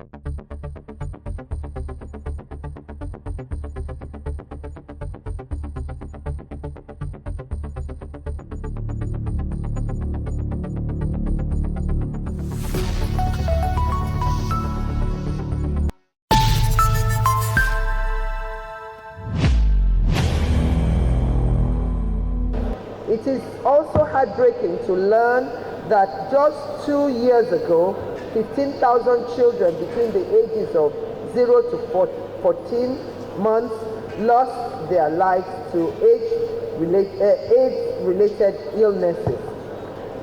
It is also heartbreaking to learn that just 2 years ago, 15,000 children between the ages of 0 to 14 months lost their lives to AIDS-related illnesses.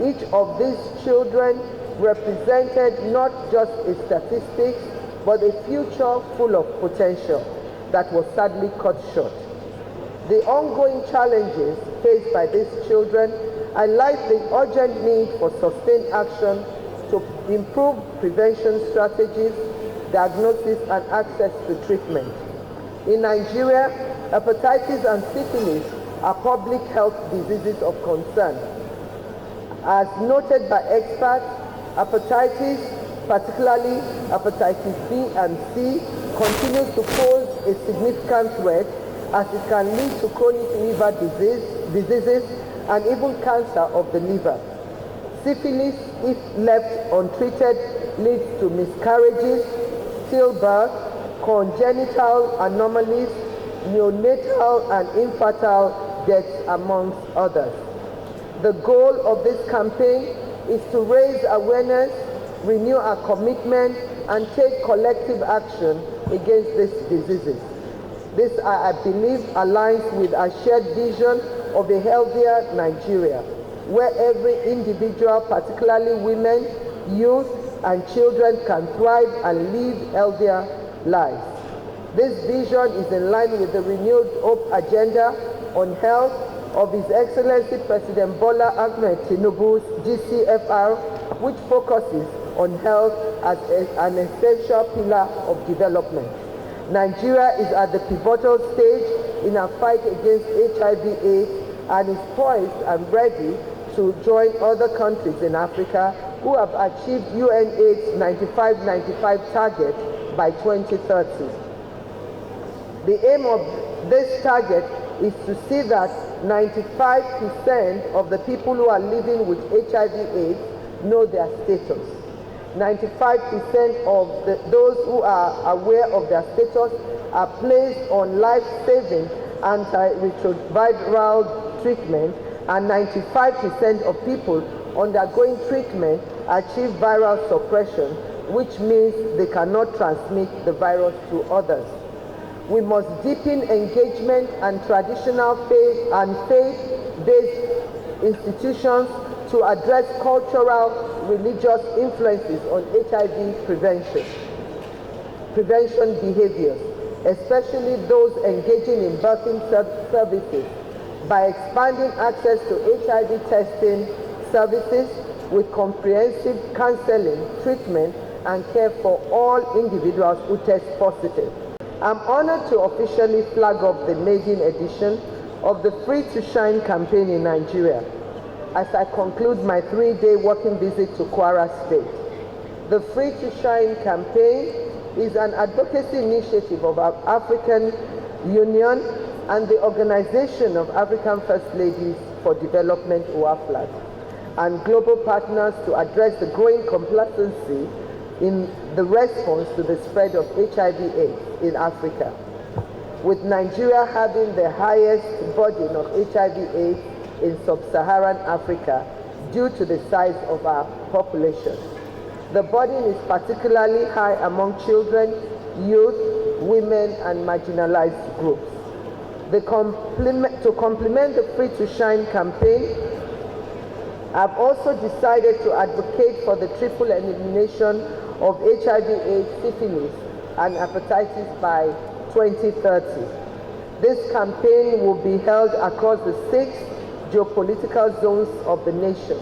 Each of these children represented not just a statistic, but a future full of potential that was sadly cut short. The ongoing challenges faced by these children highlight the urgent need for sustained action to improve prevention strategies, diagnosis, and access to treatment. In Nigeria, hepatitis and syphilis are public health diseases of concern. As noted by experts, hepatitis, particularly hepatitis B and C, continues to pose a significant threat as it can lead to chronic liver diseases and even cancer of the liver. Syphilis, if left untreated, leads to miscarriages, stillbirth, congenital anomalies, neonatal and infertile deaths, amongst others. The goal of this campaign is to raise awareness, renew our commitment, and take collective action against these diseases. This, I believe, aligns with our shared vision of a healthier Nigeria, where every individual, particularly women, youth, and children, can thrive and live healthier lives. This vision is in line with the renewed Hope Agenda on Health of His Excellency President Bola Ahmed Tinubu's GCFR, which focuses on health as an essential pillar of development. Nigeria is at the pivotal stage in our fight against HIV/AIDS and is poised and ready to join other countries in Africa who have achieved UNAIDS 95/95 target by 2030. The aim of this target is to see that 95% of the people who are living with HIV/AIDS know their status. 95% of those who are aware of their status are placed on life-saving antiretroviral treatment, and 95% of people undergoing treatment achieve viral suppression, which means they cannot transmit the virus to others. We must deepen engagement and traditional faith and faith-based institutions to address cultural, religious influences on HIV prevention behaviors, especially those engaging in birthing services, by expanding access to HIV testing services with comprehensive counseling, treatment, and care for all individuals who test positive. I'm honored to officially flag off the maiden edition of the Free to Shine campaign in Nigeria as I conclude my 3-day working visit to Kwara State. The Free to Shine campaign is an advocacy initiative of our African Union and the Organization of African First Ladies for Development, UAFLAD, and global partners to address the growing complacency in the response to the spread of HIV/AIDS in Africa, with Nigeria having the highest burden of HIV/AIDS in sub-Saharan Africa due to the size of our population. The burden is particularly high among children, youth, women, and marginalized groups. To complement the Free to Shine campaign, I've also decided to advocate for the triple elimination of HIV/AIDS, syphilis, and hepatitis by 2030. This campaign will be held across the 6 geopolitical zones of the nation.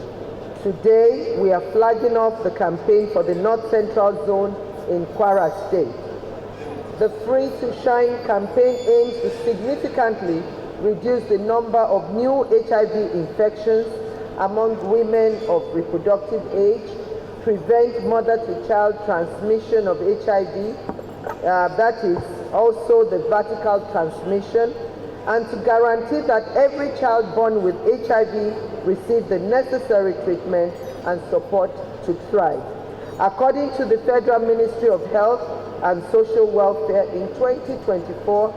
Today, we are flagging off the campaign for the North Central Zone in Kwara State. The Free to Shine campaign aims to significantly reduce the number of new HIV infections among women of reproductive age, prevent mother-to-child transmission of HIV, that is also the vertical transmission, and to guarantee that every child born with HIV receives the necessary treatment and support to thrive. According to the Federal Ministry of Health and Social Welfare, in 2024,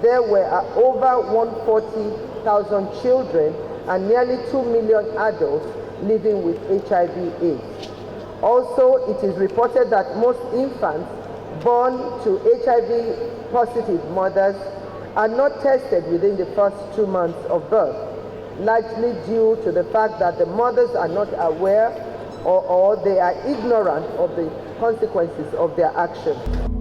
there were over 140,000 children and nearly 2 million adults living with HIV/AIDS. Also, it is reported that most infants born to HIV-positive mothers are not tested within the first 2 months of birth, largely due to the fact that the mothers are not aware or they are ignorant of the consequences of their actions.